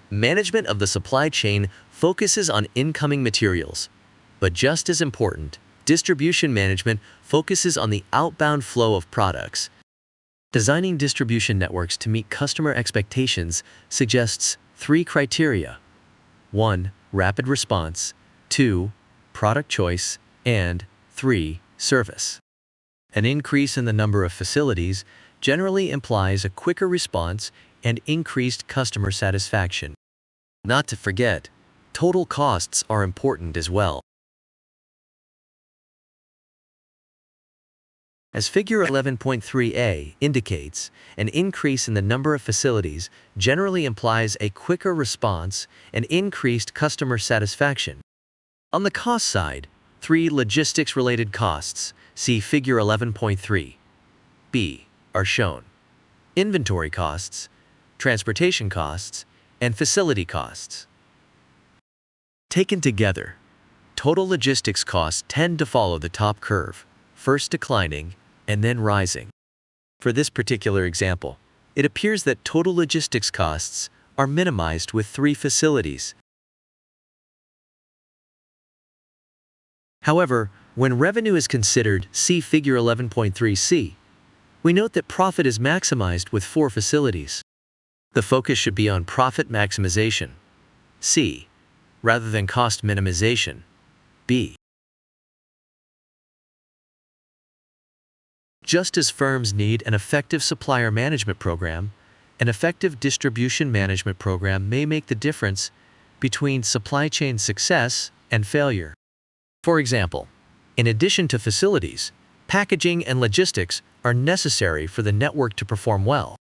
Management of the supply chain focuses on incoming materials, but just as important, distribution management focuses on the outbound flow of products. Designing distribution networks to meet customer expectations suggests 3 criteria. 1. Rapid response. 2. Product choice. And 3. Service. An increase in the number of facilities generally implies a quicker response and increased customer satisfaction. Not to forget, total costs are important as well. As Figure 11.3a indicates, an increase in the number of facilities generally implies a quicker response and increased customer satisfaction. On the cost side, 3 logistics-related costs, see Figure 11.3b, are shown: inventory costs, transportation costs, and facility costs. Taken together, total logistics costs tend to follow the top curve, first declining and then rising. For this particular example, it appears that total logistics costs are minimized with 3 facilities. However, when revenue is considered, see Figure 11.3c, we note that profit is maximized with 4 facilities. The focus should be on profit maximization, C, rather than cost minimization, B. Just as firms need an effective supplier management program, an effective distribution management program may make the difference between supply chain success and failure. For example, in addition to facilities, packaging and logistics are necessary for the network to perform well.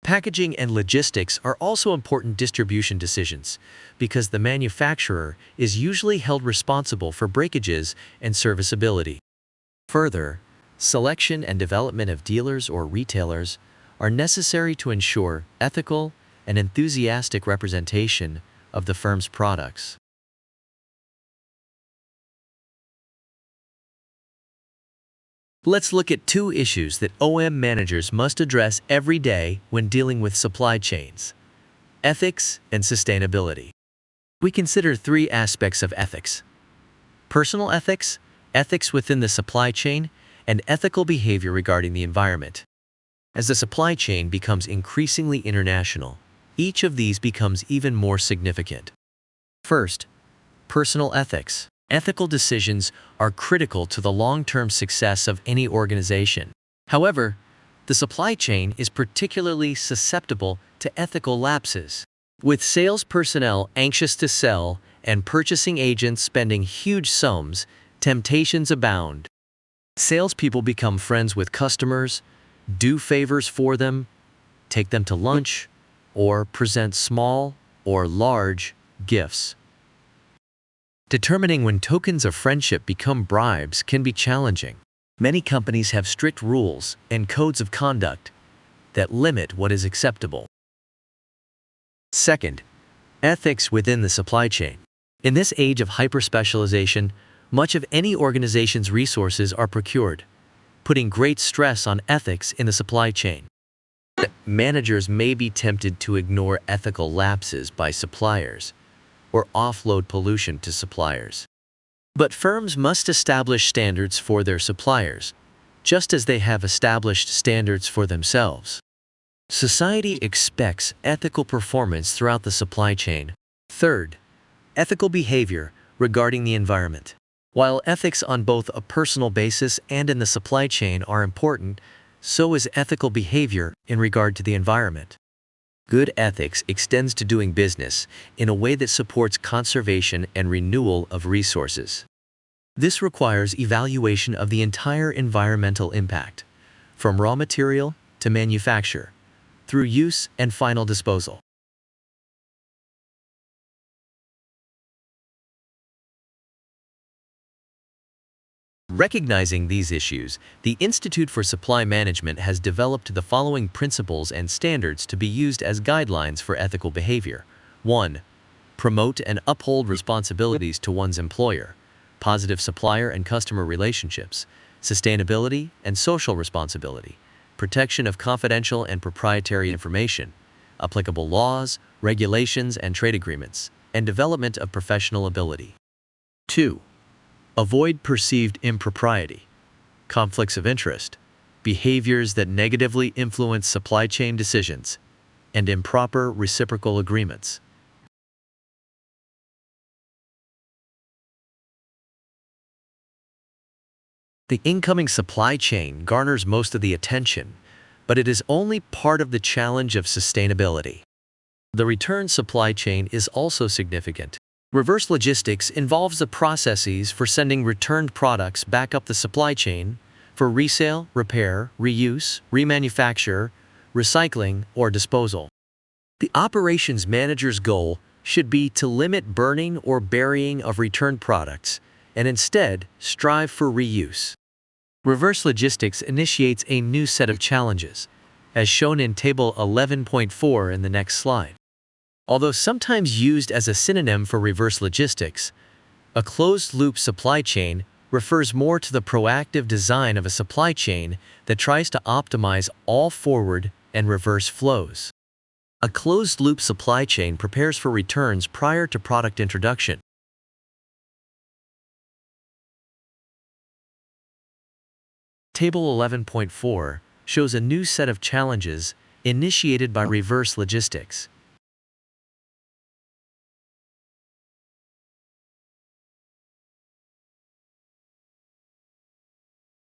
Packaging and logistics are also important distribution decisions because the manufacturer is usually held responsible for breakages and serviceability. Further, selection and development of dealers or retailers are necessary to ensure ethical and enthusiastic representation of the firm's products. Let's look at 2 issues that OM managers must address every day when dealing with supply chains: ethics and sustainability. We consider 3 aspects of ethics: personal ethics, ethics within the supply chain, and ethical behavior regarding the environment. As the supply chain becomes increasingly international, each of these becomes even more significant. First, personal ethics. Ethical decisions are critical to the long-term success of any organization. However, the supply chain is particularly susceptible to ethical lapses. With sales personnel anxious to sell and purchasing agents spending huge sums, temptations abound. Salespeople become friends with customers, do favors for them, take them to lunch, or present small or large gifts. Determining when tokens of friendship become bribes can be challenging. Many companies have strict rules and codes of conduct that limit what is acceptable. Second, ethics within the supply chain. In this age of hyper-specialization, much of any organization's resources are procured, putting great stress on ethics in the supply chain. Managers may be tempted to ignore ethical lapses by suppliers or offload pollution to suppliers. But firms must establish standards for their suppliers, just as they have established standards for themselves. Society expects ethical performance throughout the supply chain. Third, ethical behavior regarding the environment. While ethics on both a personal basis and in the supply chain are important, so is ethical behavior in regard to the environment. Good ethics extends to doing business in a way that supports conservation and renewal of resources. This requires evaluation of the entire environmental impact, from raw material to manufacture, through use and final disposal. Recognizing these issues, the Institute for Supply Management has developed the following principles and standards to be used as guidelines for ethical behavior. 1. Promote and uphold responsibilities to one's employer, positive supplier and customer relationships, sustainability and social responsibility, protection of confidential and proprietary information, applicable laws, regulations, and trade agreements, and development of professional ability. 2. Avoid perceived impropriety, conflicts of interest, behaviors that negatively influence supply chain decisions, and improper reciprocal agreements. The incoming supply chain garners most of the attention, but it is only part of the challenge of sustainability. The return supply chain is also significant. Reverse logistics involves the processes for sending returned products back up the supply chain for resale, repair, reuse, remanufacture, recycling, or disposal. The operations manager's goal should be to limit burning or burying of returned products and instead strive for reuse. Reverse logistics initiates a new set of challenges, as shown in Table 11.4 in the next slide. Although sometimes used as a synonym for reverse logistics, a closed-loop supply chain refers more to the proactive design of a supply chain that tries to optimize all forward and reverse flows. A closed-loop supply chain prepares for returns prior to product introduction. Table 11.4 shows a new set of challenges initiated by reverse logistics.